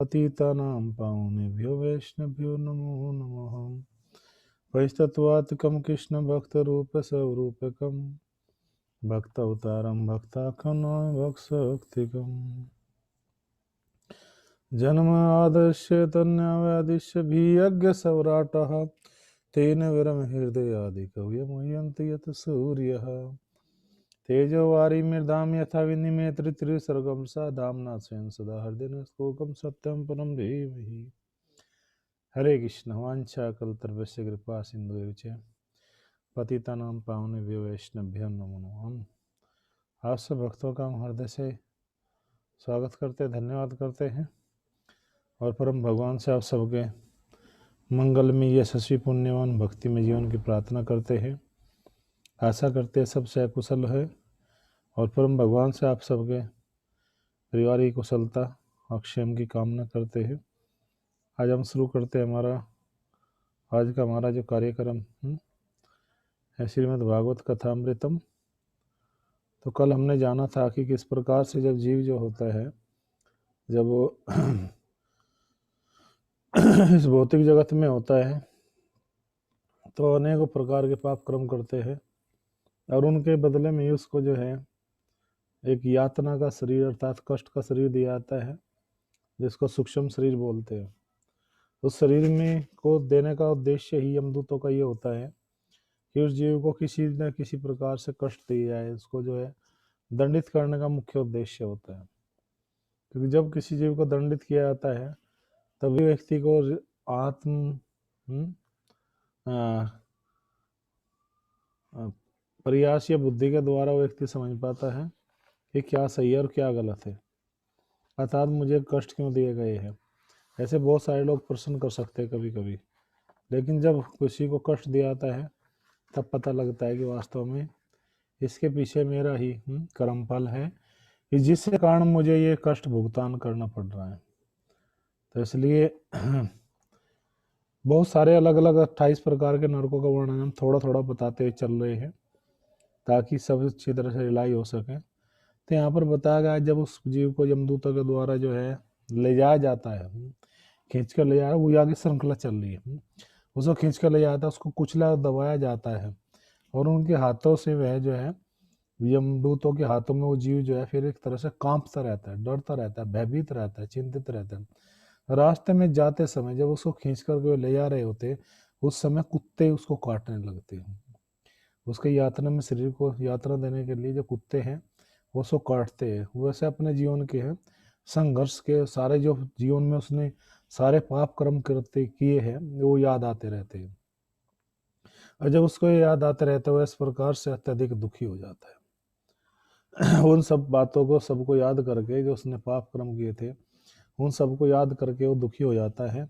पतितानां पावनेभ्यो वैष्णवेभ्यो नमो नमः। वैस्तत्वात्कं कृष्णभक्तरूपस्वरूपकं भक्तावतारं भक्ताख्यं भक्तशक्तिकम् जन्माद्यस्य तन्यावादिस्य वियज्ञसौराटः तेन विरमहृदयादिकवयमुह्यन्ति यत् सूर्यः तेजोवारिमृदां यथा विनिमयते त्रिसर्गं सा धाम्ना स्वेन सदा हृदयस्कोकं सत्यं परं धीमहि। हरे कृष्ण। वाञ्छाकल्पतरुभ्यश्च कृपा सिन्धुभ्यो च पतितानां पावनेभ्यो वैष्णवेभ्यो नमो नमः। आप सब भक्तों का हम हृदय से स्वागत करते, धन्यवाद करते हैं और परम भगवान से आप सबके मंगलमय यशस्वी पुण्यवान भक्ति में जीवन की प्रार्थना करते हैं। आशा करते हैं सब सकुशल है और परम भगवान से आप सबके परिवार की कुशलता और क्षेम की कामना करते हैं। आज हम शुरू करते हैं आज का हमारा जो कार्यक्रम है श्रीमद् भागवत कथामृतम। तो कल हमने जाना था कि किस प्रकार से जब जीव जो होता है, जब वो इस भौतिक जगत में होता है तो अनेकों प्रकार के पाप कर्म करते हैं और उनके बदले में उसको जो है एक यातना का शरीर अर्थात कष्ट का शरीर दिया जाता है, जिसको सूक्ष्म शरीर बोलते हैं। उस शरीर में को देने का उद्देश्य ही यमदूतों का ये होता है कि उस जीव को किसी न किसी प्रकार से कष्ट दिया जाए, उसको जो है दंडित करने का मुख्य उद्देश्य होता है। क्योंकि जब किसी जीव को दंडित किया जाता है तभी व्यक्ति को आत्म प्रयास या बुद्धि के द्वारा वो व्यक्ति समझ पाता है कि क्या सही है और क्या गलत है, अर्थात मुझे कष्ट क्यों दिए गए हैं। ऐसे बहुत सारे लोग प्रश्न कर सकते हैं कभी कभी, लेकिन जब किसी को कष्ट दिया जाता है तब पता लगता है कि वास्तव में इसके पीछे मेरा ही कर्म फल है कि जिसके कारण मुझे ये कष्ट भुगतान करना पड़ रहा है। तो इसलिए बहुत सारे अलग अलग 28 प्रकार के नरकों का वर्णन हम थोड़ा थोड़ा बताते हुए चल रहे हैं ताकि सब अच्छी तरह से रिलाई हो सके। तो यहाँ पर बताया गया जब उस जीव को यमदूतों के द्वारा जो है ले जाया जाता है, खींच कर ले जा रहा है, वो आगे श्रृंखला चल रही है, उसको खींच कर ले जाता है, उसको कुचला दबाया जाता है और उनके हाथों से वह जो है यमदूतों के हाथों में वो जीव जो है फिर एक तरह से कांपता रहता है, डरता रहता है, भयभीत रहता है, चिंतित रहता है। रास्ते में जाते समय जब उसको खींच कर ले जा रहे होते उस समय कुत्ते उसको काटने लगते हैं। उसके यात्रा में शरीर को यात्रा देने के लिए जो कुत्ते हैं वो उसको काटते हैं। वैसे अपने जीवन के हैं संघर्ष के सारे जो जीवन में उसने सारे पाप कर्म करते किए हैं वो याद आते रहते हैं और जब उसको याद आते रहते हैं वह इस प्रकार से अत्यधिक दुखी हो जाता है। उन सब बातों को सबको याद करके जो उसने पाप कर्म किए थे उन सबको याद करके वो दुखी हो जाता है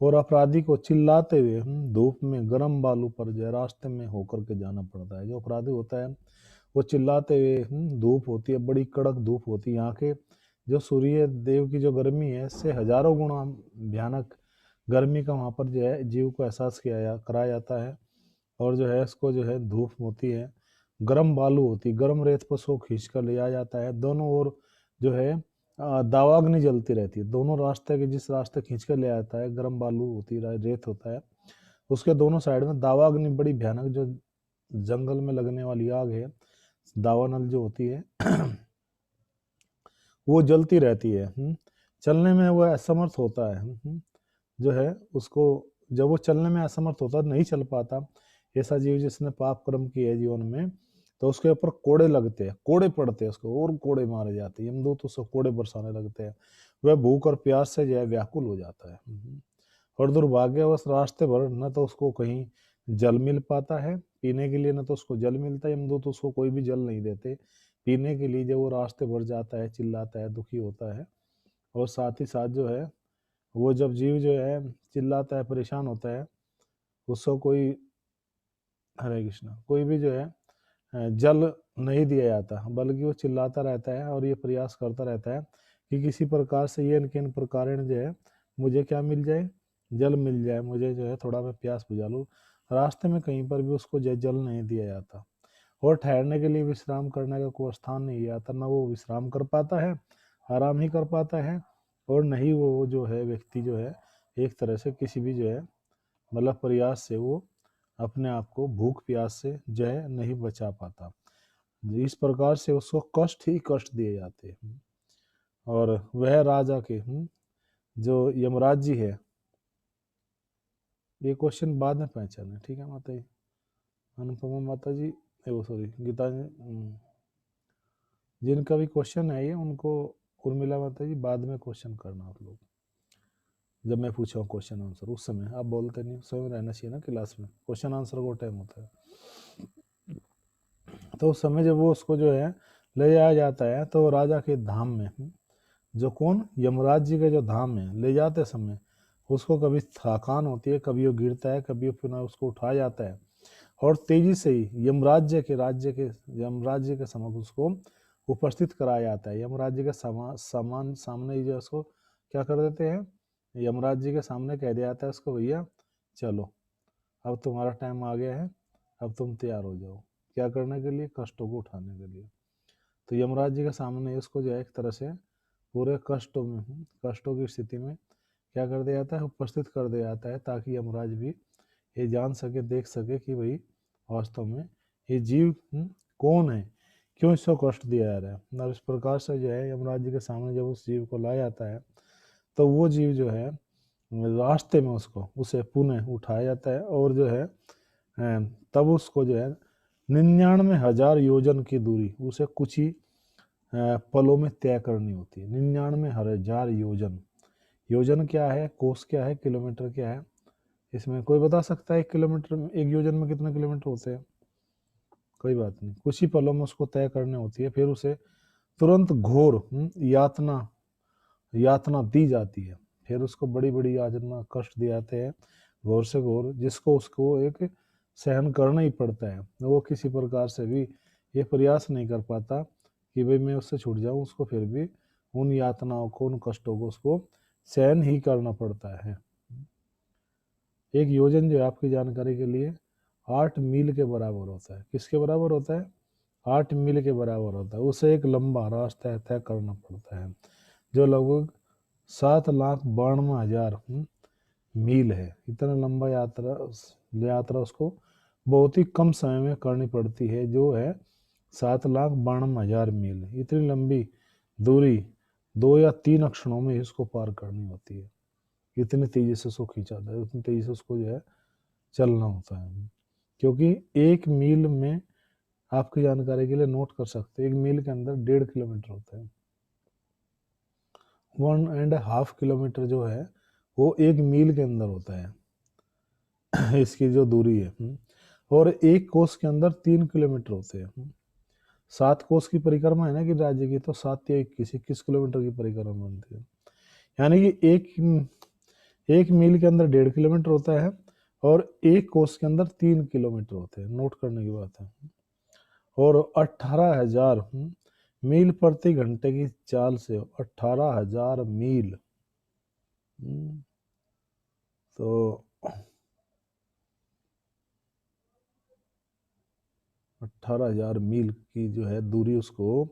और अपराधी को चिल्लाते हुए धूप में गर्म बालू पर जो रास्ते में होकर के जाना पड़ता है। जो अपराधी होता है वो चिल्लाते हुए धूप होती है, बड़ी कड़क धूप होती है। यहाँ के जो सूर्य देव की जो गर्मी है इससे हजारों गुना भयानक गर्मी का वहाँ पर जो है जीव को एहसास कराया जाता है और जो है इसको जो है धूप होती है, गर्म बालू होती है, गर्म रेत पर उसको खींच कर ले जाया जाता है। दोनों ओर जो है दावाग्नि जलती रहती है। दोनों रास्ते के जिस रास्ते खींच कर ले आता है गर्म बालू होती है, रेत होता है, उसके दोनों साइड में दावाग्नि बड़ी भयानक जो जंगल में लगने वाली आग है, दावानल जो होती है वो जलती रहती है। चलने में वो असमर्थ होता है, जो है उसको जब वो चलने में असमर्थ होता नहीं चल पाता ऐसा जीव जिसने पाप कर्म किए है जीवन में, तो उसके ऊपर कोड़े लगते हैं, कोड़े पड़ते हैं उसको और कोड़े मारे जाते हैं। यमदूत उसको कोड़े बरसाने लगते हैं। वह भूख और प्यास से जो है व्याकुल हो जाता है और दुर्भाग्यवश रास्ते भर न तो उसको कहीं जल मिल पाता है पीने के लिए, न तो उसको जल मिलता है। यमदूत उसको कोई भी जल नहीं देते पीने के लिए। जब वो रास्ते भर जाता है, चिल्लाता है, दुखी होता है और साथ ही साथ जो है वो जब जीव जो है चिल्लाता है, परेशान होता है, उसको कोई हरे कृष्णा कोई भी जो है जल नहीं दिया जाता, बल्कि वो चिल्लाता रहता है और ये प्रयास करता रहता है कि किसी प्रकार से ये किन प्रकार जो है मुझे क्या मिल जाए, जल मिल जाए, मुझे जो है थोड़ा मैं प्यास बुझा लूँ। रास्ते में कहीं पर भी उसको जल नहीं दिया जाता और ठहरने के लिए विश्राम करने का कोई स्थान नहीं आता। ना वो विश्राम कर पाता है, आराम ही कर पाता है और नहीं वो जो है व्यक्ति जो है एक तरह से किसी भी जो है मतलब प्रयास से वो अपने आप को भूख प्यास से जो है नहीं बचा पाता। इस प्रकार से उसको कष्ट ही कष्ट दिए जाते हैं। और वह राजा के जो यमराज जी है, ये क्वेश्चन बाद में पहचाने, ठीक है माता जी, अनुपमा माता जी, वो सॉरी गीता जी, जिनका भी क्वेश्चन है ये उनको उर्मिला माता जी बाद में क्वेश्चन करना आप लोग, जब मैं पूछा हूँ क्वेश्चन आंसर उस समय आप बोलते नहीं, उस समय रहना चाहिए ना क्लास में, क्वेश्चन आंसर को टाइम होता है। तो उस समय जब वो उसको जो है ले जाया जाता है तो राजा के धाम में जो कौन यमराज जी के जो धाम है ले जाते समय उसको कभी थकान होती है, कभी वो गिरता है, कभी वो पुनः उसको उठाया जाता है और तेजी से ही यमराज्य के समक्ष उसको उपस्थित कराया जाता है। यमराज्य के सामान सामने ही जो उसको क्या कर देते हैं, यमराज जी के सामने कह दिया जाता है उसको, भैया चलो अब तुम्हारा टाइम आ गया है, अब तुम तैयार हो जाओ, क्या करने के लिए, कष्टों को उठाने के लिए। तो यमराज जी के सामने उसको जो है एक तरह से पूरे कष्टों की स्थिति में क्या कर दिया जाता है, उपस्थित कर दिया जाता है, ताकि यमराज भी ये जान सके, देख सके कि भाई वास्तव में ये जीव कौन है, क्यों इसको कष्ट दिया जा रहा है। और इस प्रकार से जो है यमराज जी के सामने जब उस जीव को लाया जाता है तो वो जीव जो है रास्ते में उसे पुनः उठाया जाता है और जो है तब उसको जो है 99,000 योजन की दूरी उसे कुछ ही पलों में तय करनी होती है। 99,000 योजन, योजन क्या है, कोस क्या है, किलोमीटर क्या है, इसमें कोई बता सकता है? 1 किलोमीटर में, 1 योजन में कितने किलोमीटर होते हैं? कोई बात नहीं, कुछ ही पलों में उसको तय करनी होती है। फिर उसे तुरंत घोर यातना यातना दी जाती है। फिर उसको बड़ी बड़ी यातना कष्ट दिए जाते हैं, घोर से घोर, जिसको उसको एक सहन करना ही पड़ता है। वो किसी प्रकार से भी ये प्रयास नहीं कर पाता कि भाई मैं उससे छूट जाऊं, उसको फिर भी उन यातनाओं को, उन कष्टों को उसको सहन ही करना पड़ता है। एक योजन जो है आपकी जानकारी के लिए 8 मील के बराबर होता है। किसके बराबर होता है? 8 मील के बराबर होता है। उसे एक लंबा रास्ता तय करना पड़ता है जो लगभग 7,92,000 मील है। इतना लंबा यात्रा उसको बहुत ही कम समय में करनी पड़ती है, जो है 7,92,000 मील। इतनी लंबी दूरी 2 या 3 क्षणों में इसको पार करनी होती है। इतनी तेजी से उसको खींचा था, उतनी तेजी से उसको जो है चलना होता है। क्योंकि 1 मील में, आपकी जानकारी के लिए नोट कर सकते हैं, 1 मील के अंदर 1.5 किलोमीटर होता है। 1.5 किलोमीटर जो है वो 1 मील के अंदर होता है इसकी जो दूरी है। और एक कोस के अंदर 3 किलोमीटर होते हैं। 7 कोस की परिक्रमा है ना कि राज्य की, तो 7 या 21 किलोमीटर की परिक्रमा बनती है। यानी कि एक मील के अंदर 1.5 किलोमीटर होता है और एक कोस के अंदर 3 किलोमीटर होते हैं। नोट करने की बात है। और 18,000 मील प्रति घंटे की चाल से 18,000 मील, तो 18,000 मील की जो है दूरी उसको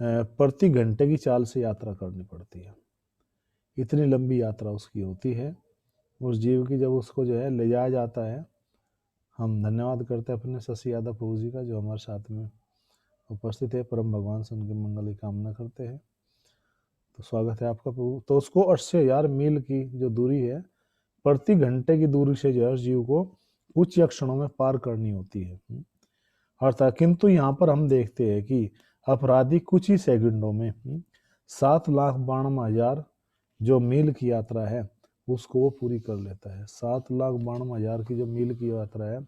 प्रति घंटे की चाल से यात्रा करनी पड़ती है। इतनी लंबी यात्रा उसकी होती है उस जीव की। जब उसको जो है ले जाया जाता है, हम धन्यवाद करते हैं अपने शशि यादव प्रभु जी का, जो हमारे साथ में उपस्थित है। परम भगवान से उनके मंगल की कामना करते हैं। तो स्वागत है आपका प्रभु। तो उसको 80,000 मील की जो दूरी है प्रति घंटे की दूरी से जो है जीव को कुछ या क्षणों में पार करनी होती है अर्थात। किंतु यहाँ पर हम देखते हैं कि अपराधी कुछ ही सेकंडों में 7,92,000 जो मील की यात्रा है उसको वो पूरी कर लेता है। 7,92,000 की जो मील की यात्रा है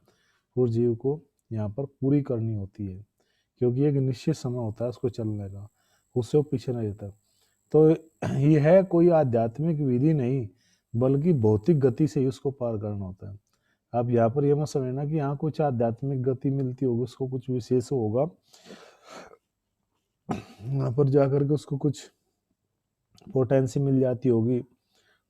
उस जीव को यहाँ पर पूरी करनी होती है, क्योंकि एक निश्चित समय होता है उसको चलने का, उससे वो पीछे नहीं रहता। तो ये है कोई आध्यात्मिक विधि नहीं, बल्कि भौतिक गति से ही उसको पार करना होता है। आप यहाँ पर ये मत समझना कि यहाँ कुछ आध्यात्मिक गति मिलती होगी उसको, कुछ विशेष होगा यहाँ पर जाकर के उसको कुछ पोटेंसी मिल जाती होगी,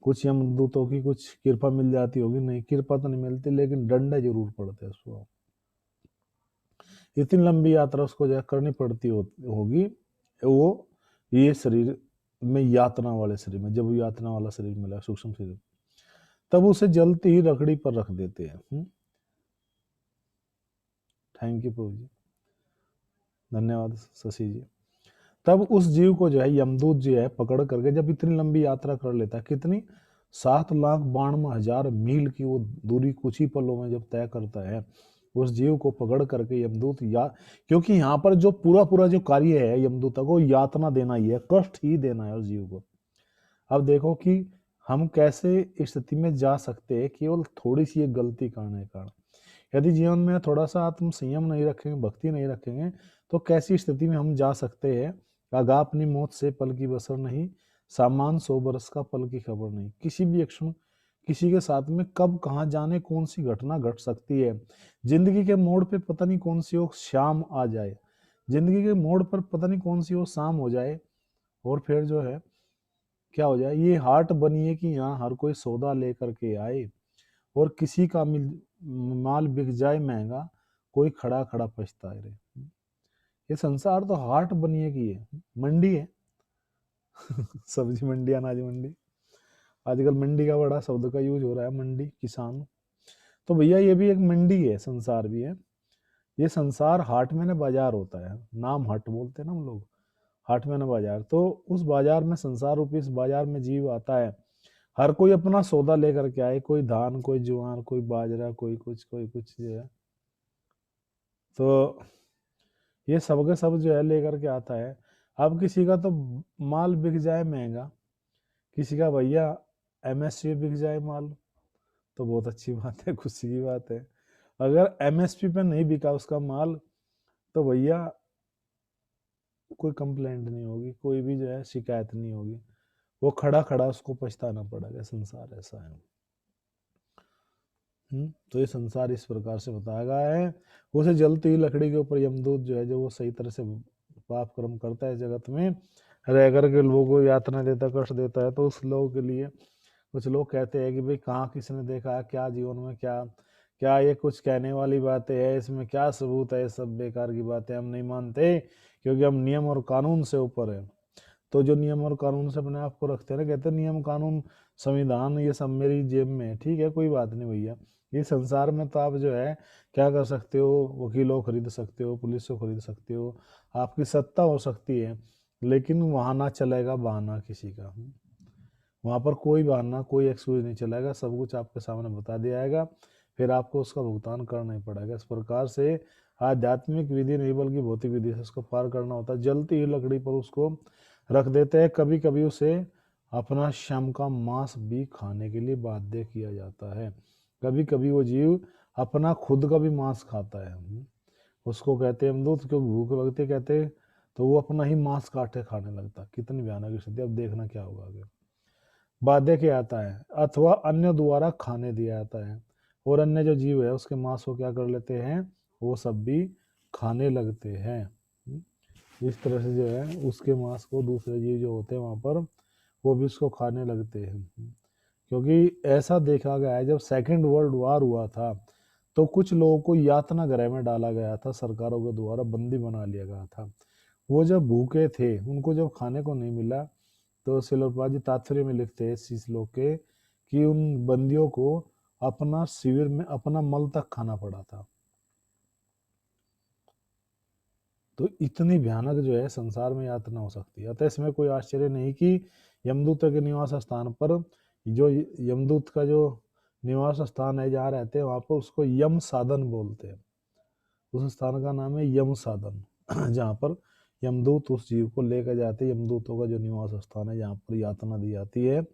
कुछ यमदूतों की कुछ कृपा मिल जाती होगी। नहीं, कृपा तो नहीं मिलती, लेकिन डंडे जरूर पड़ते हैं उसको। इतनी लंबी यात्रा उसको जो करनी पड़ती होगी, वो ये शरीर में यातना वाले शरीर में, जब वो यातना वाला शरीर मिला, सूक्ष्म शरीर, तब उसे जलती ही लकड़ी पर रख देते हैं। थैंक यू प्रभु जी, धन्यवाद शशि जी। तब उस जीव को जो है यमदूत जो है पकड़ करके, जब इतनी लंबी यात्रा कर लेता है, कितनी 7,92,000 मील की वो दूरी कुछ ही पलों में जब तय करता है, उस जीव को पकड़ करके यमदूत क्योंकि यहाँ पर जो पूरा पूरा जो कार्य है यमदूत को यातना देना ही है, कष्ट ही देना है उस जीव को। अब देखो कि हम कैसे स्थिति में जा सकते हैं केवल थोड़ी सी एक गलती करने के कारण। यदि जीवन में थोड़ा सा आत्म संयम नहीं रखेंगे, भक्ति नहीं रखेंगे, तो कैसी स्थिति में हम जा सकते हैं। आगा अपनी मौत से पल की बसर नहीं, सामान 100 बरस का पल की खबर नहीं। किसी भी क्षण किसी के साथ में कब कहाँ जाने कौन सी घटना घट सकती है। जिंदगी के मोड़ पे पता नहीं कौन सी वो शाम आ जाए, जिंदगी के मोड़ पर पता नहीं कौन सी वो शाम हो जाए, और फिर जो है क्या हो जाए। ये हाट बनी है कि यहाँ हर कोई सौदा लेकर के आए, और किसी का माल बिक जाए महंगा, कोई खड़ा खड़ा पछताए रहे। ये संसार तो हाट बनी है कि है, मंडी है। सब्जी मंडी, अनाज मंडी, आजकल मंडी का बड़ा शब्द का यूज हो रहा है, मंडी, किसान। तो भैया ये भी एक मंडी है, संसार भी है। ये संसार हाट में ना बाजार होता है, नाम हाट बोलते हैं ना हम लोग, हाट में ना बाजार। तो उस बाजार में, संसार रूपी इस बाजार में जीव आता है, हर कोई अपना सौदा लेकर के आए, कोई धान, कोई ज्वार, कोई बाजरा, कोई कुछ, कोई कुछ जो है। तो ये सब के सब जो है लेकर के आता है। अब किसी का तो माल बिक जाए महंगा, किसी का भैया एमएसपी बिक जाए माल, तो बहुत अच्छी बात है, खुशी की बात है। अगर एमएसपी पे नहीं बिका उसका माल, तो भैया कोई कंप्लेंट नहीं होगी, कोई भी जो है शिकायत नहीं होगी, वो खड़ा खड़ा उसको पछताना पड़ेगा। संसार ऐसा है। तो ये संसार इस प्रकार से बताया गया है। उसे जलती हुई लकड़ी के ऊपर यमदूत जो है, जो वो सही तरह से पाप कर्म करता है, जगत में रह करके लोगों को यातना देता, कष्ट देता है, तो उस लोगों के लिए कुछ लोग कहते हैं कि भाई कहाँ किसने देखा है, क्या जीवन में, क्या क्या ये कुछ कहने वाली बातें है, इसमें क्या सबूत है, ये सब बेकार की बातें, हम नहीं मानते, क्योंकि हम नियम और कानून से ऊपर है। तो जो नियम और कानून से अपने आप को रखते हैं ना, कहते हैं नियम कानून संविधान ये सब मेरी जेब में है। ठीक है, कोई बात नहीं भैया, ये संसार में तो आप जो है क्या कर सकते हो, वकीलों को खरीद सकते हो, पुलिस को खरीद सकते हो, आपकी सत्ता हो सकती है, लेकिन वहां ना चलेगा बहाना किसी का। वहां पर कोई बहाना, कोई एक्सक्यूज नहीं चलेगा, सब कुछ आपके सामने बता दिया जाएगा, फिर आपको उसका भुगतान करना ही पड़ेगा। इस प्रकार से आध्यात्मिक विधि नहीं बल्कि भौतिक विधि से उसको पार करना होता है। जलती हुई लकड़ी पर उसको रख देते हैं। कभी कभी उसे अपना श्रम का मांस भी खाने के लिए बाध्य किया जाता है। कभी कभी वो जीव अपना खुद का भी मांस खाता है। उसको कहते हैं अमदूत, क्यों भूख लगती कहते, तो वो अपना ही मांस काटे खाने लगता। कितनी भयानक स्थिति, अब देखना क्या होगा आगे। बाध्य किया जाता है अथवा अन्य द्वारा खाने दिया जाता है, और अन्य जो जीव है उसके मांस को क्या कर लेते हैं, वो सब भी खाने लगते हैं। इस तरह से जो है उसके मांस को दूसरे जीव जो होते हैं वहां पर, वो भी उसको खाने लगते हैं। क्योंकि ऐसा देखा गया है, जब सेकेंड वर्ल्ड वॉर हुआ था, तो कुछ लोगों को यातना गृह में डाला गया था, सरकारों के द्वारा बंदी बना लिया गया था। वो जब भूखे थे, उनको जब खाने को नहीं मिला, तो सिलोपा जी तात्पर्य में लिखते हैं इस श्लोक के कि उन बंदियों को अपना शिविर में अपना मल तक खाना पड़ा था। तो इतनी भयानक जो है संसार में यातना हो सकती है। अतः इसमें कोई आश्चर्य नहीं कि यमदूत के निवास स्थान पर, जो यमदूत का जो निवास स्थान है जहाँ रहते हैं, वहां पर उसको यम साधन बोलते हैं। उस स्थान का नाम है यम साधन, जहाँ पर यमदूत उस जीव को लेकर जाते हैं। यमदूतों का जो निवास स्थान है, जहाँ पर यातना दी जाती है।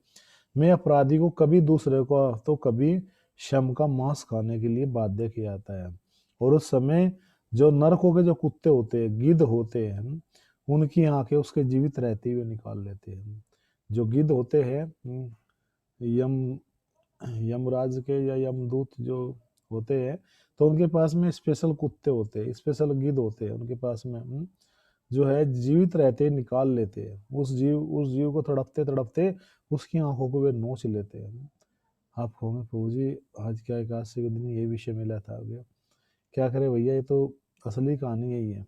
में अपराधी को कभी दूसरे को तो कभी शम का मांस खाने के लिए बाध्य किया जाता है। और उस समय जो नरकों के जो कुत्ते होते हैं, गिद्ध होते हैं, उनकी आंखें उसके जीवित रहते हुए निकाल लेते हैं। जो गिद्ध होते हैं, यम यमराज के या यमदूत जो होते हैं, तो उनके पास में स्पेशल कुत्ते होते हैं, स्पेशल गिद्ध होते हैं उनके पास में, जो है जीवित रहते निकाल लेते हैं। उस जीव को तड़पते तड़पते उसकी आंखों को वे नोच लेते हैं। आप कहोगे प्रभु जी आज क्या एकादशी के दिन ये विषय मिला था गया, क्या करे भैया, ये तो असली कहानी यही है।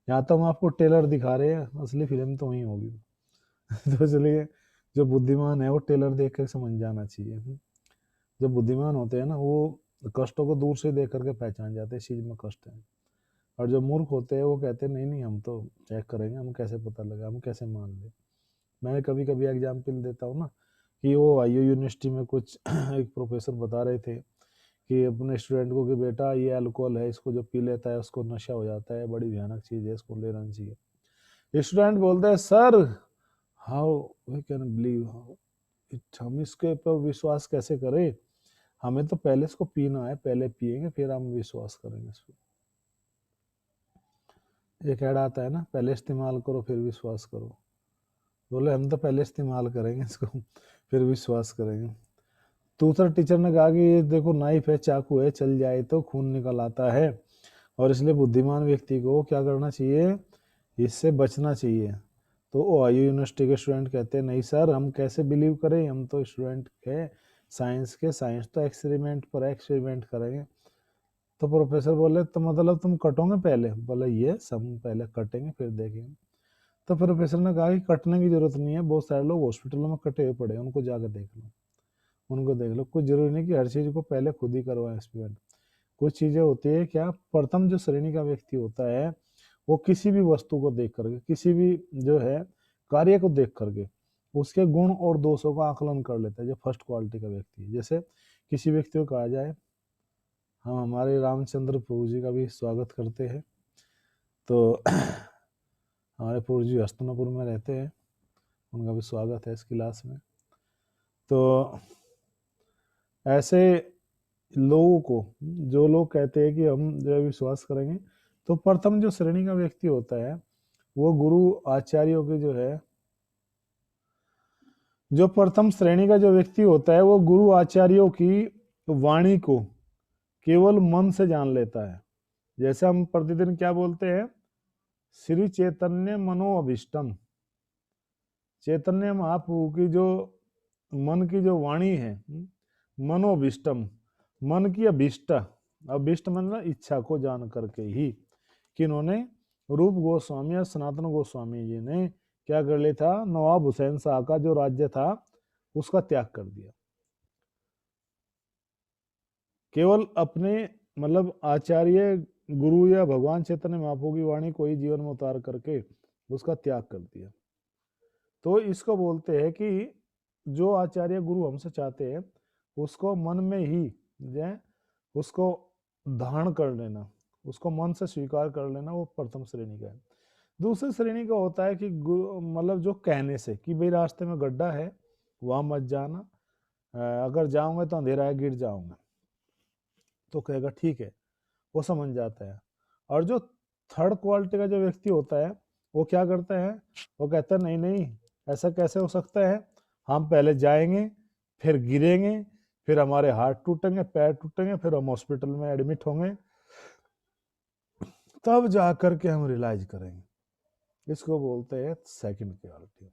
यहाँ तो हम आपको टेलर दिखा रहे हैं, असली फिल्म तो वही होगी। तो इसलिए जो बुद्धिमान है वो टेलर देख कर समझ जाना चाहिए। जो बुद्धिमान होते हैं ना वो कष्टों को दूर से देख करके पहचान जाते हैं इस चीज में कष्ट है। और जो मूर्ख होते हैं वो कहते हैं नहीं नहीं हम तो चेक करेंगे, हम कैसे पता लगा, हम कैसे मान ले। मैं कभी कभी एग्जाम्पल देता हूँ ना कि वो आईयू यूनिवर्सिटी में कुछ एक प्रोफेसर बता रहे थे कि अपने स्टूडेंट को कि बेटा ये अल्कोहल है, इसको जो पी लेता है उसको नशा हो जाता है, बड़ी भयानक चीज है, इसको लेना नहीं चाहिए। स्टूडेंट बोलते हैं sir how we can believe, हम इसके ऊपर विश्वास कैसे करें, हमें तो पहले इसको पीना है, पहले पिएंगे फिर हम विश्वास करेंगे इस पर। एक ऐड आता है ना, पहले इस्तेमाल करो फिर विश्वास करो। बोले हम तो पहले इस्तेमाल करेंगे इसको फिर विश्वास करेंगे। दूसरा टीचर ने कहा कि ये देखो नाइफ है, चाकू है, चल जाए तो खून निकल आता है, और इसलिए बुद्धिमान व्यक्ति को क्या करना चाहिए, इससे बचना चाहिए। तो ओहायो यूनिवर्सिटी के स्टूडेंट कहते हैं नहीं सर हम कैसे बिलीव करें, हम तो स्टूडेंट है साइंस के, साइंस तो एक्सपेरिमेंट पर एक्सपेरिमेंट करेंगे। तो प्रोफेसर बोले तो मतलब तुम कटोगे पहले, बोले ये हम पहले कटेंगे फिर देखेंगे। तो प्रोफेसर ने कहा कि कटने की जरूरत नहीं है, बहुत सारे लोग हॉस्पिटलों में कटे हुए पड़े हैं, उनको जाकर देख लो, उनको देख लो, कुछ जरूरी नहीं कि हर चीज को पहले खुद ही करवाएं एक्सपेरिमेंट। कुछ चीजें होती है क्या, प्रथम जो श्रेणी का व्यक्ति होता है वो किसी भी वस्तु को देख करके, किसी भी जो है कार्य को देख करके उसके गुण और दोषों का आकलन कर लेता है, जो फर्स्ट क्वालिटी का व्यक्ति है। जैसे किसी व्यक्ति को कहा जाए, हम हमारे रामचंद्र प्रभु जी का भी स्वागत करते हैं, तो हमारे प्रभु जी हस्तनापुर में रहते हैं, उनका भी स्वागत है इस क्लास में। तो ऐसे लोगों को, जो लोग कहते हैं कि हम जो है विश्वास करेंगे, तो प्रथम जो श्रेणी का व्यक्ति होता है वो गुरु आचार्यों के जो है, जो प्रथम श्रेणी का जो व्यक्ति होता है वो गुरु आचार्यों की वाणी को केवल मन से जान लेता है। जैसे हम प्रतिदिन क्या बोलते हैं, श्री चैतन्य मनोअभिष्टम, चैतन्य महाप्रभु की जो मन की जो वाणी है, मनोभिष्टम, मन की अभिष्ट, अभिष्ट मतलब इच्छा को जान करके ही किन्होंने, रूप गोस्वामी और सनातन गोस्वामी जी ने क्या कर लिया था, नवाब हुसैन शाह का जो राज्य था उसका त्याग कर दिया। केवल अपने मतलब आचार्य गुरु या भगवान चैतन्य महाप्रभु की वाणी को ही जीवन में उतार करके उसका त्याग कर दिया। तो इसको बोलते हैं कि जो आचार्य गुरु हमसे चाहते हैं उसको मन में ही जो उसको धारण कर लेना, उसको मन से स्वीकार कर लेना, वो प्रथम श्रेणी का है। दूसरी श्रेणी का होता है कि मतलब जो कहने से कि भाई रास्ते में गड्ढा है वहां मत जाना, अगर जाऊंगा तो अंधेरा है गिर जाऊंगा, तो कहेगा ठीक है, वो समझ जाता है। और जो थर्ड क्वालिटी का जो व्यक्ति होता है वो क्या करता है, वो कहता है नहीं नहीं ऐसा कैसे हो सकता है, हम पहले जाएंगे फिर गिरेंगे, फिर हमारे हाथ टूटेंगे पैर टूटेंगे, फिर हम हॉस्पिटल में एडमिट होंगे, तब जा करके हम रियलाइज करेंगे। इसको बोलते हैं सेकंड क्वालिटी,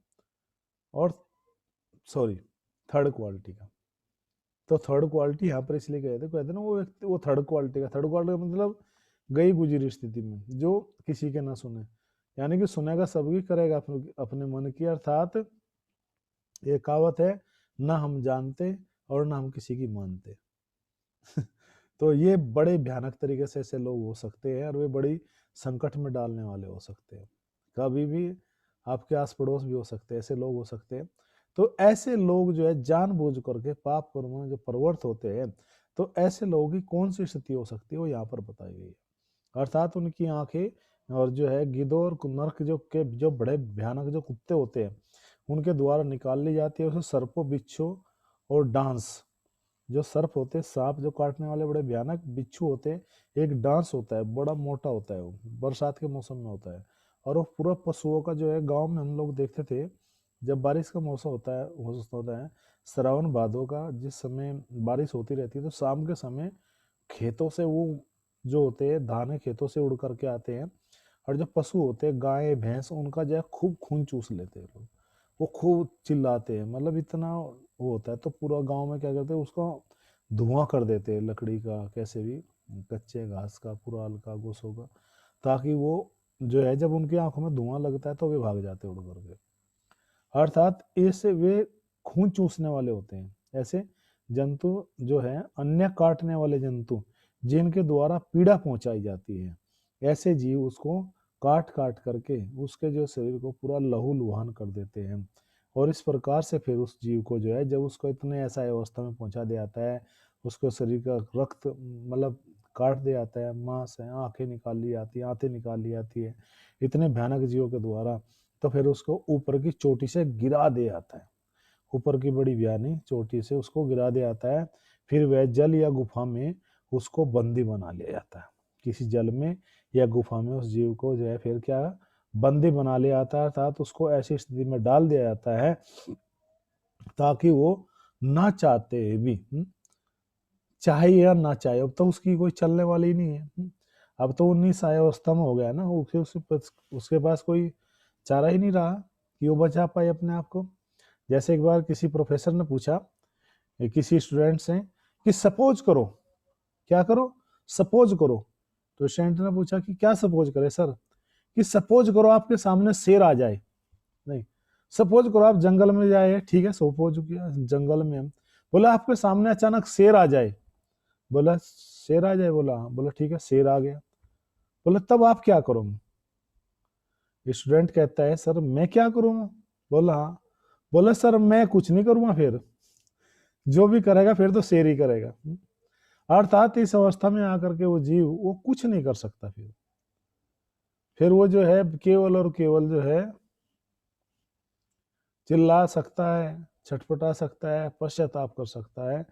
और सॉरी थर्ड क्वालिटी का। तो थर्ड क्वालिटी यहाँ पर इसलिए कहते ना वो व्यक्ति, वो थर्ड क्वालिटी का, थर्ड क्वालिटी का मतलब गई गुजरी स्थिति में जो किसी के ना सुने, यानी कि सुनेगा सबकी, करेगा अपने मन की। अर्थात ये कहावत है, ना हम जानते और ना हम किसी की मानते। तो ये बड़े भयानक तरीके से ऐसे लोग हो सकते हैं और वे बड़ी संकट में डालने वाले हो सकते हैं। कभी भी आपके आस पड़ोस भी हो सकते हैं, ऐसे लोग हो सकते हैं। तो ऐसे लोग जो है जानबूझ करके पाप कर्म में जो प्रवृत्त होते हैं, तो ऐसे लोगों की कौन सी स्थिति हो सकती है वो यहाँ पर बताई गई है। अर्थात उनकी आंखें और जो है गिद्धों और नर्क जो बड़े भयानक जो कुत्ते होते हैं उनके द्वारा निकाल ली जाती है। उसे सर्पों बिच्छू और डांस, जो सर्प होते हैं सांप जो काटने वाले बड़े भयानक, बिच्छू होते हैं, एक डांस होता है बड़ा मोटा होता है, वो बरसात के मौसम में होता है। और वो पूरा पशुओं का जो है, गांव में हम लोग देखते थे जब बारिश का मौसम होता है श्रावण भादों का, जिस समय बारिश होती रहती है तो शाम के समय खेतों से वो जो होते हैं धाने खेतों से उड़ करके आते हैं, और जो पशु होते हैं गाय भैंस उनका जो है खूब खून चूस लेते हैं लोग, वो खूब चिल्लाते हैं, मतलब इतना वो होता है। तो पूरा गांव में क्या करते हैं, उसका धुआं कर देते हैं, लकड़ी का कैसे भी, कच्चे घास का पुराल का गोसों का, ताकि वो जो है जब उनकी आंखों में धुआं लगता है तो वे भाग जाते हैं उड़ करके। अर्थात ऐसे वे खून चूसने वाले होते हैं। ऐसे जंतु जो है अन्य काटने वाले जंतु जिनके द्वारा पीड़ा पहुंचाई जाती है, ऐसे जीव उसको काट काट करके उसके जो शरीर को पूरा लहूलुहान कर देते हैं। और इस प्रकार से फिर उस जीव को जो है, जब उसको इतने ऐसा अवस्था में पहुंचा दिया जाता है, उसको शरीर का रक्त मतलब काट दिया जाता है, मांस है, आंखें निकाल ली जाती है, आंतें निकाल ली जाती है इतने भयानक जीवों के द्वारा, तो फिर उसको ऊपर की चोटी से गिरा दिया जाता है। ऊपर की बड़ी बयानी चोटी से उसको गिरा दिया जाता है। फिर वह जल या गुफा में उसको बंदी बना लिया जाता है। किसी जल में या गुफा में उस जीव को जो है फिर क्या बंदी बना लिया जाता है, अर्थात उसको ऐसी स्थिति में डाल दिया जाता है ताकि वो ना चाहते भी चाहे या ना चाहे, अब तो उसकी कोई चलने वाली नहीं है। अब तो 19 अवस्था में हो गया ना, उसके पास कोई चारा ही नहीं रहा कि वो बचा पाए अपने आप को। जैसे एक बार किसी प्रोफेसर ने पूछा किसी स्टूडेंट से कि सपोज करो, क्या करो, सपोज करो। तो स्टूडेंट ने पूछा कि क्या सपोज करे सर? कि सपोज करो आपके सामने शेर आ जाए। नहीं, सपोज करो आप जंगल में जाए, ठीक है, सपोज किया जंगल में हम, बोला आपके सामने अचानक शेर आ जाए। बोला शेर आ जाए? बोला हाँ। बोला ठीक है, शेर आ गया। बोला तब आप क्या करोगे? स्टूडेंट कहता है सर मैं क्या करूंगा? बोला हाँ। बोला सर मैं कुछ नहीं करूंगा, फिर जो भी करेगा फिर तो शेर ही करेगा। अर्थात इस अवस्था में आकर के वो जीव वो कुछ नहीं कर सकता। फिर वो जो है केवल और केवल जो है चिल्ला सकता है, छटपटा सकता है, पश्चाताप कर सकता है।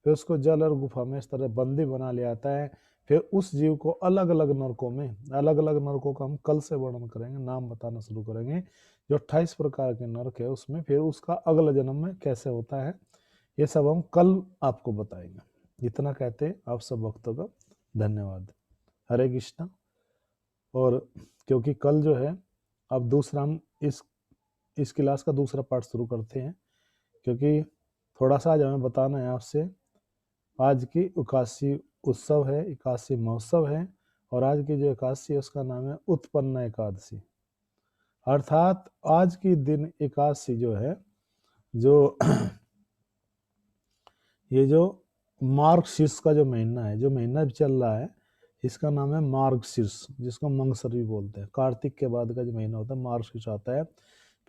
फिर उसको जल और गुफा में इस तरह बंदी बना लिया जाता है। फिर उस जीव को अलग अलग नरकों में, अलग अलग नरकों का हम कल से वर्णन करेंगे, नाम बताना शुरू करेंगे। जो 28 प्रकार के नरक है उसमें फिर उसका अगला जन्म में कैसे होता है ये सब हम कल आपको बताएंगे। इतना कहते आप सब भक्तों का धन्यवाद। हरे कृष्णा। और क्योंकि कल जो है अब दूसरा हम इस क्लास का दूसरा पार्ट शुरू करते हैं, क्योंकि थोड़ा सा आज हमें बताना है आपसे। आज की एकादशी उत्सव है, एकादशी महोत्सव है, और आज की जो एकादशी है उसका नाम है उत्पन्न एकादशी। अर्थात आज की दिन एकादशी जो है, जो ये जो मार्गशीर्ष का जो महीना है, जो महीना चल रहा है, इसका नाम है मार्गशीर्ष, जिसको मंगसर भी बोलते हैं। कार्तिक के बाद का जो महीना होता है मार्गशीर्ष आता है,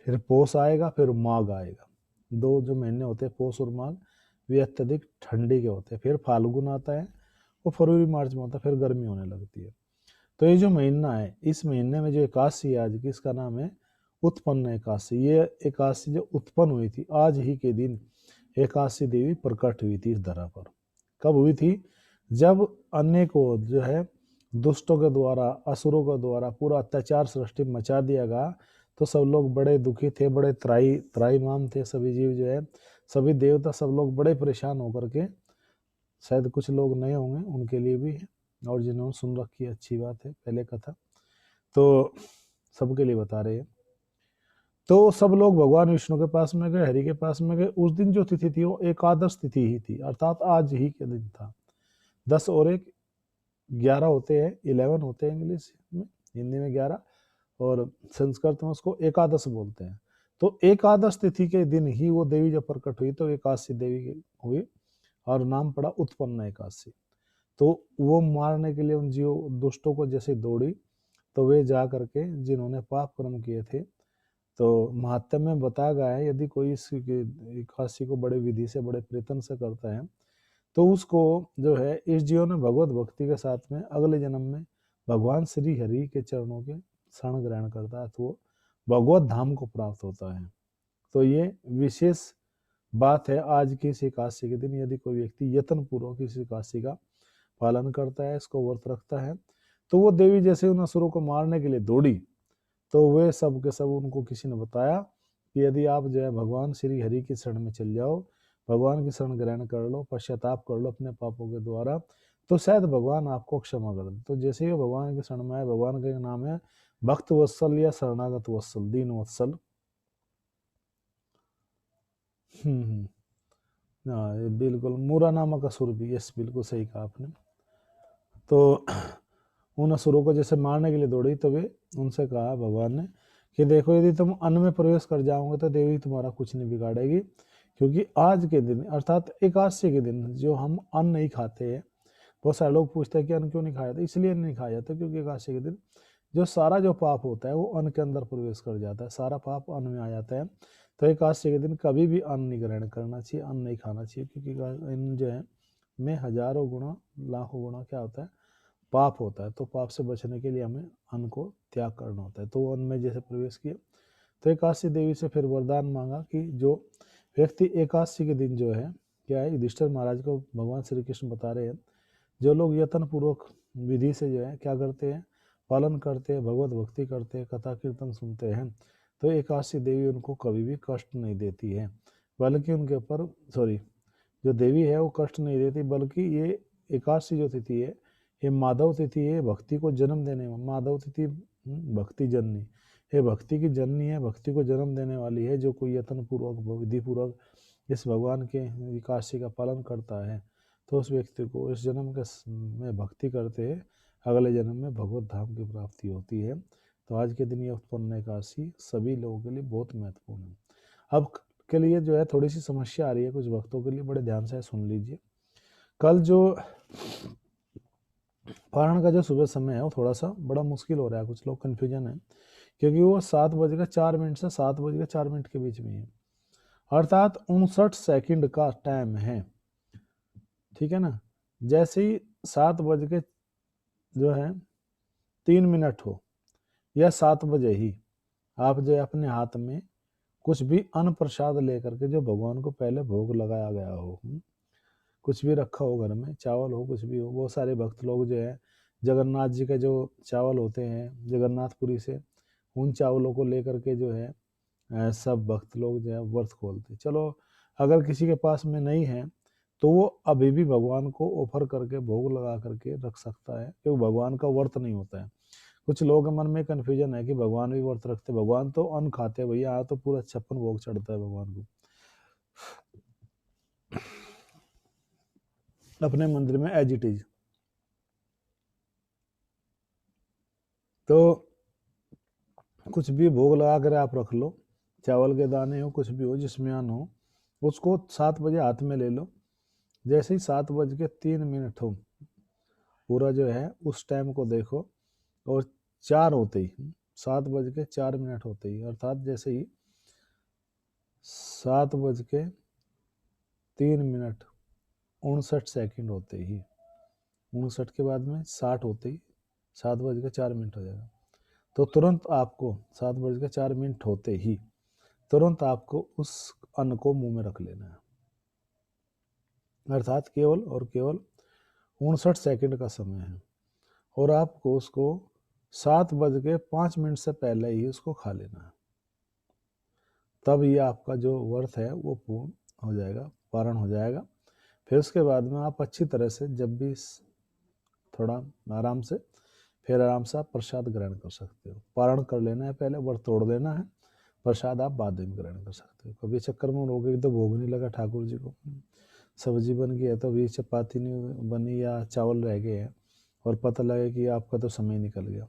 फिर पोष आएगा, फिर माघ आएगा। दो जो महीने होते हैं पोष और माघ, वे अत्यधिक ठंडी के होते हैं। फिर फाल्गुन आता है, वो फरवरी मार्च में होता है, फिर गर्मी होने लगती है। तो ये जो महीना है, इस महीने में जो एकादशी है आज की, इसका नाम है उत्पन्न एकादशी। ये एकादशी जो उत्पन्न हुई थी, आज ही के दिन एकादशी देवी प्रकट हुई थी इस धरा पर। कब हुई थी? जब अनेकों जो है दुष्टों के द्वारा, असुरों के द्वारा पूरा अत्याचार सृष्टि मचा दिया गया, तो सब लोग बड़े दुखी थे, बड़े त्राईमाम थे सभी जीव जो है, सभी देवता, सब लोग बड़े परेशान होकर के, शायद कुछ लोग नए होंगे उनके लिए भी है, और जिन्होंने सुन रखी है अच्छी बात है पहले कथा, तो सबके लिए बता रहे हैं। तो सब लोग भगवान विष्णु के पास में गए, हरि के पास में गए। उस दिन जो तिथि थी वो एकादश तिथि ही थी, अर्थात आज ही के दिन था। 10 और 1 11 होते हैं, 11 होते हैं इंग्लिश में, हिंदी में 11, और संस्कृत में उसको एकादश बोलते हैं। तो एकादश तिथि के दिन ही वो देवी जब प्रकट हुई तो एकादशी देवी हुई, और नाम पड़ा उत्पन्न एकादशी। तो वो मारने के लिए उन जीव दुष्टों को जैसे दौड़ी, तो वे जा करके जिन्होंने पाप कर्म किए थे, तो महात्म्य में बताया गया है, यदि कोई इस एकादशी को बड़े विधि से, बड़े प्रयत्न से करता है, तो उसको जो है इस जीव ने भगवत भक्ति के साथ में अगले जन्म में भगवान श्री हरि के चरणों के शरण ग्रहण करता है, तो वो भगवत धाम को प्राप्त होता है। तो ये विशेष बात है आज की इस एकादशी के दिन। यदि कोई व्यक्ति यत्न पूर्वक इस एकादशी का पालन करता है, इसको व्रत रखता है, तो वो देवी जैसे उन असुरों को मारने के लिए दौड़ी, तो वे सब के सब उनको किसी ने बताया कि यदि आप जो है भगवान श्री हरि की शरण में चल जाओ, भगवान की शरण ग्रहण कर लो, पश्चाताप कर लो अपने पापों के द्वारा, तो शायद भगवान आपको क्षमा कर दे। तो जैसे ही भगवान की शरण में आए, भगवान का नाम है भक्त वत्सल या शरणागत वत्सल, दीन वत्सल। हाँ बिल्कुल, मूरा नामक असुर भी, यस बिल्कुल सही कहा आपने। तो उन असुरों को जैसे मारने के लिए दौड़ी, तो वे उनसे कहा भगवान ने कि देखो यदि तुम अन्न में प्रवेश कर जाओगे तो देवी तुम्हारा कुछ नहीं बिगाड़ेगी, क्योंकि आज के दिन अर्थात एकादशी के दिन जो हम अन्न नहीं खाते हैं, बहुत सारे लोग पूछते हैं कि अन्न क्यों नहीं खाया था, इसलिए नहीं खाया जाता क्योंकि एकादशी के दिन जो सारा जो पाप होता है वो अन्न के अंदर प्रवेश कर जाता है, सारा पाप अन्न में आ जाता है। तो एकादशी के दिन कभी भी अन्न नहीं ग्रहण करना चाहिए, अन्न नहीं खाना चाहिए, क्योंकि इन जो है में हजारों गुना लाखों गुना क्या होता है, पाप होता है। तो पाप से बचने के लिए हमें अन्न को त्याग करना होता है। तो अन्न में जैसे प्रवेश किया तो एकादशी देवी से फिर वरदान मांगा कि जो व्यक्ति एकादशी के दिन जो है क्या है, युधिष्ठिर महाराज को भगवान श्री कृष्ण बता रहे हैं, जो लोग यत्न पूर्वक विधि से जो है क्या करते हैं, पालन करते हैं, भगवत भक्ति करते हैं, कथा कीर्तन सुनते हैं, तो एकादशी देवी उनको कभी भी कष्ट नहीं देती है, बल्कि उनके ऊपर जो देवी है वो कष्ट नहीं देती, बल्कि ये एकादशी जो तिथि है ये माधव तिथि है, भक्ति को जन्म देने में, माधव तिथि भक्ति जननी, ये भक्ति की जननी है, भक्ति को जन्म देने वाली है। जो कोई यत्न पूर्वक विधि पूर्वक इस भगवान के एकादशी का पालन करता है तो उस व्यक्ति को इस जन्म के में भक्ति करते अगले जन्म में भगवत धाम की प्राप्ति होती है। तो आज के दिन ये उत्पन्न एकादशी सभी लोगों के लिए बहुत महत्वपूर्ण है। अब के लिए जो है थोड़ी सी समस्या आ रही है कुछ भक्तों के लिए, बड़े ध्यान से सुन लीजिए। कल जो पारण का जो सुबह समय है वो थोड़ा सा बड़ा मुश्किल हो रहा है, कुछ लोग कन्फ्यूजन है, क्योंकि वो 7:04 से 7:04 के बीच में है, अर्थात 59 सेकंड का टाइम है, ठीक है ना। जैसे ही 7 जो है 3 हो या 7 बजे ही आप जो है अपने हाथ में कुछ भी अन्न प्रसाद लेकर के, जो भगवान को पहले भोग लगाया गया हो, कुछ भी रखा हो घर में, चावल हो कुछ भी हो, बहुत सारे भक्त लोग जो है जगन्नाथ जी के जो चावल होते हैं जगन्नाथपुरी से, उन चावलों को लेकर के जो है सब भक्त लोग जो है व्रत खोलते। चलो अगर किसी के पास में नहीं है तो वो अभी भी भगवान को ऑफर करके भोग लगा करके रख सकता है, क्योंकि भगवान का व्रत नहीं होता है। कुछ लोगों के मन में कन्फ्यूजन है कि भगवान भी व्रत रखते, भगवान तो अन्न खाते भैया, यहाँ तो पूरा 56 भोग चढ़ता है भगवान को अपने मंदिर में एज इट इज। तो कुछ भी भोग लगा कर आप रख लो, चावल के दाने हो कुछ भी हो जिसमें अन्न हो, उसको 7 बजे हाथ में ले लो। जैसे ही 7:03 हो पूरा जो है उस टाइम को देखो, और 4 होते ही 7:04 होते ही, अर्थात जैसे ही 7:03 59 सेकंड होते ही, 59 के बाद में 60 होते ही 7:04 हो जाएगा। तो तुरंत आपको 7:04 होते ही तुरंत आपको उस अन्न को मुंह में रख लेना है, अर्थात केवल और केवल 59 सेकंड का समय है, और आपको उसको 7:05 से पहले ही उसको खा लेना है। तब ये आपका जो व्रत है वो पूर्ण हो जाएगा, पारण हो जाएगा। फिर उसके बाद में आप अच्छी तरह से जब भी थोड़ा आराम से फिर आराम से आप प्रसाद ग्रहण कर सकते हो। पारण कर लेना है पहले, व्रत तोड़ देना है, प्रसाद आप बाद में ग्रहण कर सकते हो। कभी चक्कर में रोगे तो भोग नहीं लगा ठाकुर जी को, सब्जी बन गई है तो अभी चपाती नहीं बनी या चावल रह गए हैं और पता लगे कि आपका तो समय निकल गया,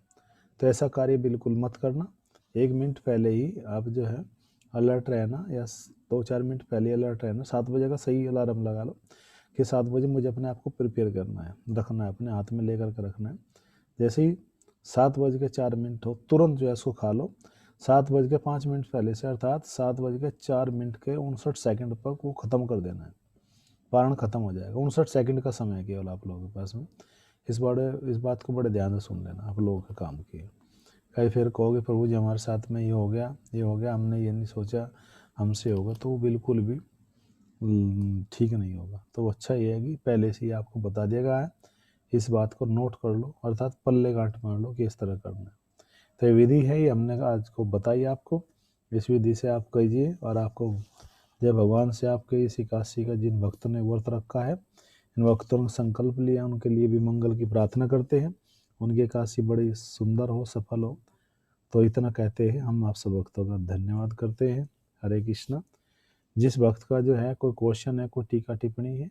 तो ऐसा कार्य बिल्कुल मत करना। 1 मिनट पहले ही आप जो है अलर्ट रहना, या 2-4 मिनट पहले अलर्ट रहना। 7 बजे का सही अलार्म लगा लो कि 7 बजे मुझे अपने आप को प्रिपेयर करना है, रखना है, अपने हाथ में लेकर के रखना है। जैसे ही 7:04 हो तुरंत जो है इसको खा लो। 7:05 पहले से, अर्थात 7:04 के 59 सेकंड तक वो ख़त्म कर देना है, पारण खत्म हो जाएगा। 59 सेकंड का समय है केवल आप लोगों के पास में। इस बात को बड़े ध्यान से सुन लेना आप लोगों के काम की। कहीं फिर कहोगे प्रभु जी हमारे साथ में ये हो गया, हमने ये नहीं सोचा हमसे होगा, तो वो बिल्कुल भी ठीक नहीं होगा। तो अच्छा ये है कि पहले से ही आपको बता दिया गया है, इस बात को नोट कर लो, अर्थात पल्ले गांठ मार लो कि इस तरह करना है। तो ये विधि है, ये हमने आज को बताई आपको, इस विधि से आप कीजिए। और आपको जय भगवान से आपके इस एकादशी का जिन भक्तों ने व्रत रखा है, इन भक्तों ने संकल्प लिया, उनके लिए भी मंगल की प्रार्थना करते हैं, उनकी एकादशी बड़ी सुंदर हो, सफल हो। तो इतना कहते हैं हम आप सब भक्तों का धन्यवाद करते हैं। हरे कृष्णा। जिस भक्त का जो है कोई क्वेश्चन है, कोई टीका टिप्पणी है,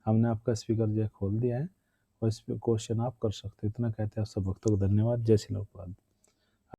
हमने आपका स्पीकर जो है खोल दिया है, और इस पर क्वेश्चन आप कर सकते हैं। इतना कहते हैं आप सब भक्तों को धन्यवाद। जय श्री प्रभुपाद।